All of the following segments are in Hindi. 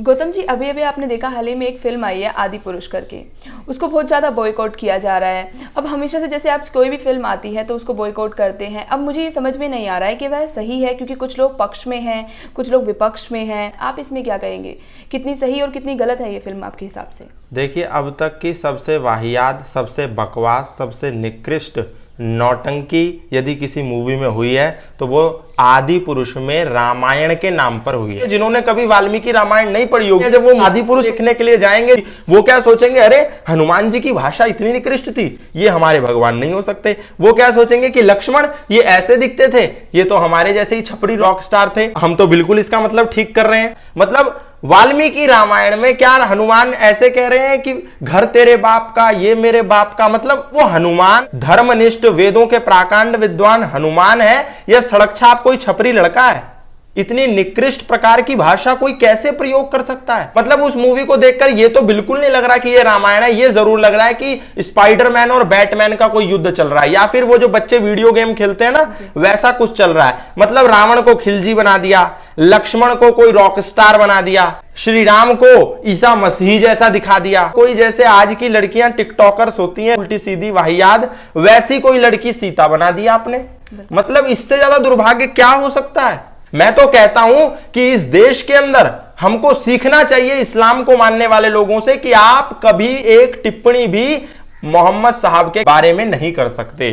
गौतम जी, अभी अभी आपने देखा हाल ही में एक फिल्म आई है आदि पुरुष करके। उसको बहुत ज़्यादा बॉयकॉट किया जा रहा है। अब हमेशा से जैसे आप कोई भी फिल्म आती है तो उसको बॉयकॉट करते हैं। अब मुझे ये समझ में नहीं आ रहा है कि वह सही है, क्योंकि कुछ लोग पक्ष में हैं, कुछ लोग विपक्ष में हैं। आप इसमें क्या कहेंगे, कितनी सही और कितनी गलत है ये फिल्म आपके हिसाब से? देखिए, अब तक की सबसे वाहियात, सबसे बकवास, सबसे निकृष्ट नौटंकी यदि किसी मूवी में हुई है तो वो आदि पुरुष में रामायण के नाम पर हुई है। जिन्होंने कभी वाल्मीकि रामायण नहीं पढ़ी होगी, जब वो आदि पुरुष देखने के लिए जाएंगे वो क्या सोचेंगे, अरे हनुमान जी की भाषा इतनी निकृष्ट थी, ये हमारे भगवान नहीं हो सकते। वो क्या सोचेंगे कि लक्ष्मण ये ऐसे दिखते थे, ये तो हमारे जैसे ही छपरी रॉक स्टार थे, हम तो बिल्कुल इसका मतलब ठीक कर रहे हैं। मतलब वाल्मीकि रामायण में क्या हनुमान ऐसे कह रहे हैं कि घर तेरे बाप का, ये मेरे बाप का, मतलब वो हनुमान धर्मनिष्ठ वेदों के प्राकांड विद्वान हनुमान है या सड़क छाप कोई छपरी लड़का है? इतनी निकृष्ट प्रकार की भाषा कोई कैसे प्रयोग कर सकता है? मतलब उस मूवी को देखकर ये तो बिल्कुल नहीं लग रहा कि ये रामायण है। ये जरूर लग रहा है कि स्पाइडरमैन और बैटमैन का कोई युद्ध चल रहा है, या फिर वो जो बच्चे वीडियो गेम खेलते हैं ना, वैसा कुछ चल रहा है। मतलब रावण को खिलजी बना दिया, लक्ष्मण को कोई रॉक स्टार बना दिया, श्री राम को ईसा मसीह जैसा दिखा दिया। कोई जैसे आज की लड़कियां टिकटॉकर्स होती हैं उल्टी सीधी वाहियात, वैसी कोई लड़की सीता बना दिया आपने। मतलब इससे ज्यादा दुर्भाग्य क्या हो सकता है? मैं तो कहता हूं कि इस देश के अंदर हमको सीखना चाहिए इस्लाम को मानने वाले लोगों से कि आप कभी एक टिप्पणी भी मोहम्मद साहब के बारे में नहीं कर सकते।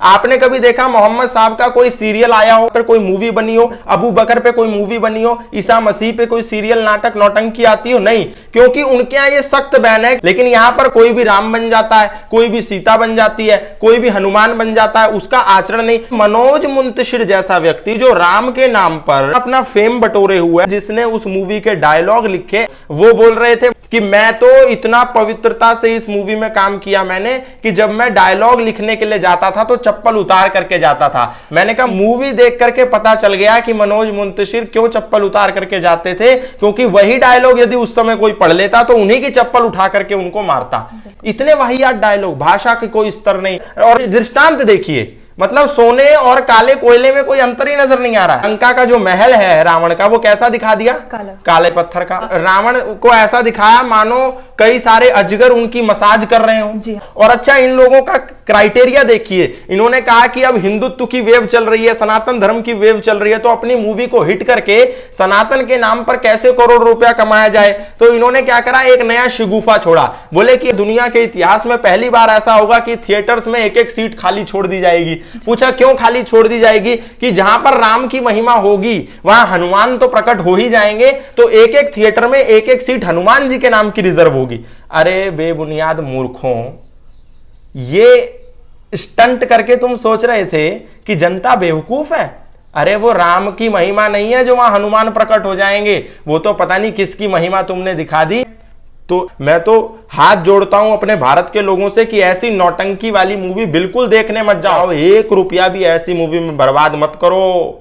आपने कभी देखा मोहम्मद साहब का कोई सीरियल आया हो, फिर कोई मूवी बनी हो, अबू बकर पे कोई मूवी बनी हो, ईसा मसीह पे कोई सीरियल नाटक नौटंकी आती हो? नहीं, क्योंकि उनके यहां ये सख्त बैन है। लेकिन यहां पर कोई भी राम बन जाता है, कोई भी सीता बन जाती है, कोई भी हनुमान बन जाता है, उसका आचरण नहीं। मनोज मुंतशिर जैसा व्यक्ति जो राम के नाम पर अपना फेम बटोरे हुए है, जिसने उस मूवी के डायलॉग लिखे, वो बोल रहे थे कि मैं तो इतना पवित्रता से इस मूवी में काम किया मैंने कि जब मैं डायलॉग लिखने के लिए जाता था तो चप्पल उतार करके जाता था। मैंने कहा मूवी देख करके पता चल गया कि मनोज मुंतशिर क्यों चप्पल उतार करके जाते थे, क्योंकि वही डायलॉग यदि उस समय कोई पढ़ लेता तो उन्हीं की चप्पल उठा करके उनको मारता। इतने वाहियात डायलॉग, भाषा की कोई स्तर नहीं। और दृष्टांत देखिए, मतलब सोने और काले कोयले में कोई अंतर ही नजर नहीं आ रहा है। लंका का जो महल है रावण का, वो कैसा दिखा दिया? काले पत्थर का। रावण को ऐसा दिखाया मानो कई सारे अजगर उनकी मसाज कर रहे हो। और अच्छा, इन लोगों का क्राइटेरिया देखिए, इन्होंने कहा कि अब हिंदुत्व की वेव चल रही है, सनातन धर्म की वेव चल रही है, तो अपनी मूवी को हिट करके सनातन के नाम पर कैसे करोड़ रुपया कमाया जाए। तो इन्होंने क्या करा, एक नया शिगुफा छोड़ा। बोले कि दुनिया के इतिहास में पहली बार ऐसा होगा कि थिएटर्स में एक एक सीट खाली छोड़ दी जाएगी। पूछा क्यों खाली छोड़ दी जाएगी? कि जहां पर राम की महिमा होगी वहां हनुमान तो प्रकट हो ही जाएंगे, तो एक एक थिएटर में एक एक सीट हनुमान जी के नाम की रिजर्व होगी। अरे बेबुनियाद मूर्खों, ये स्टंट करके तुम सोच रहे थे कि जनता बेवकूफ है? अरे वो राम की महिमा नहीं है जो वहां हनुमान प्रकट हो जाएंगे, वो तो पता नहीं किसकी महिमा तुमने दिखा दी। तो मैं तो हाथ जोड़ता हूं अपने भारत के लोगों से कि ऐसी नौटंकी वाली मूवी बिल्कुल देखने मत जाओ। 1 रुपया भी ऐसी मूवी में बर्बाद मत करो।